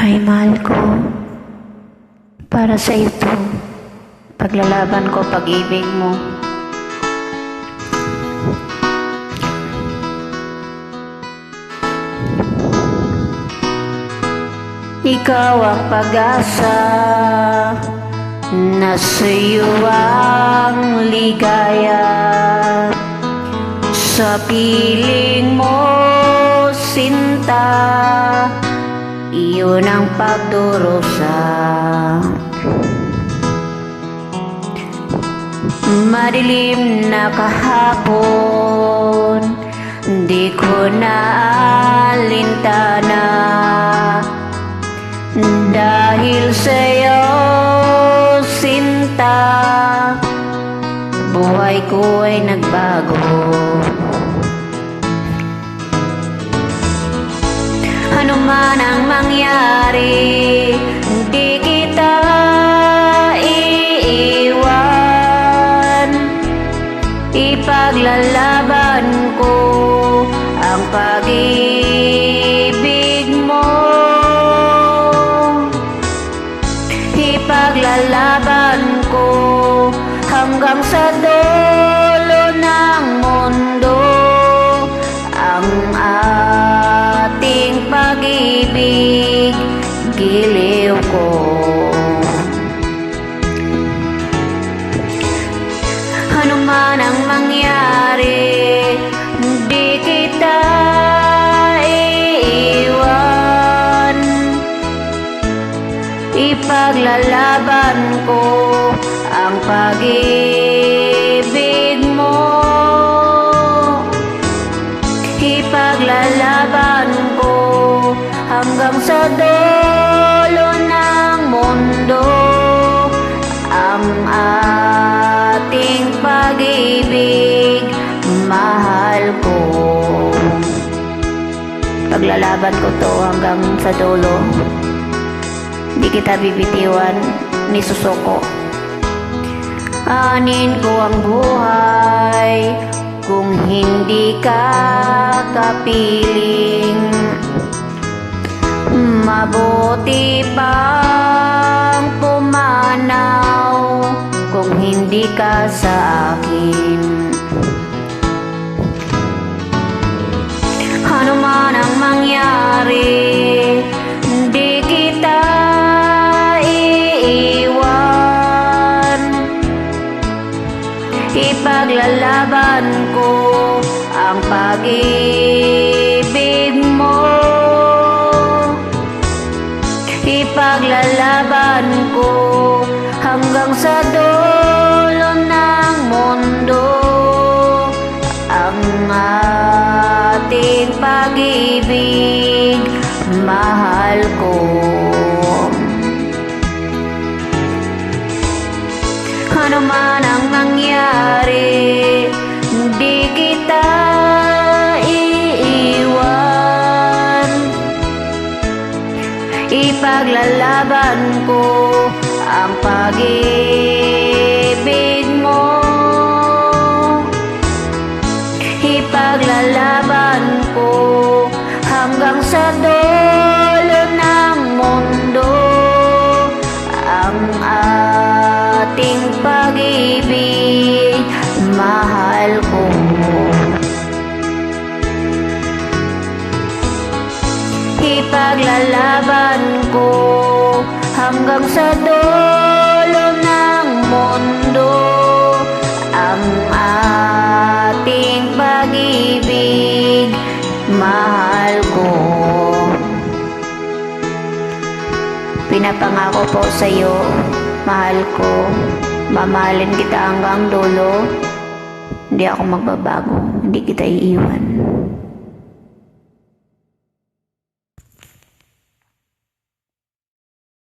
Ay, mahal ko, para sa ito, paglalaban ko pag-ibig mo. Ikaw ang pag-asa, na sa'yo ang ligaya. Sa piling mo, sinta, iyon ang pagdurusa. Madilim na kahapon, di ko na alintana. Dahil sa'yo, sinta, buhay ko ay nagbago. Ano man ang mangyari, di kita iiwan. Ipaglalaban ko ang pag-ibig mo. Ipaglalaban ko hanggang sa dulo ng mundo ang ating pag-ibig, giliw ko. Ano man ang mangyari, di kita iiwan. Ipaglalaban ko ang pag-ibig mo. Ipaglalaban ko hanggang sa dulo ng mundo ang ating pag-ibig, mahal ko. Paglalaban ko to hanggang sa dulo, di kita bibitiwan ni susuko. Anin ko ang buhay kung hindi ka kapiling. Mabuti pang pumanaw kung hindi ka sa akin. Ano man ang mangyari, di kita iiwan. Ipaglalaban ko ang pag-ibig mo. Ipaglalaban ko hanggang sa dulo ng mundo ang ating pag-ibig, mahal ko. Ano man ang mangyari, di kita iiwan. Ipaglalaban ko ang pag-ibig mo. Ipaglalaban ko hanggang sa dulo ng mundo ang ating pag-ibig, mahal ko. Ipaglalaban ko hanggang sa dulo ng mundo ang ating pag-ibig, mahal ko. Pinapangako po sa iyo, mahal ko, mamahalin kita hanggang dulo. Hindi ako magbabago, hindi kita iiwan.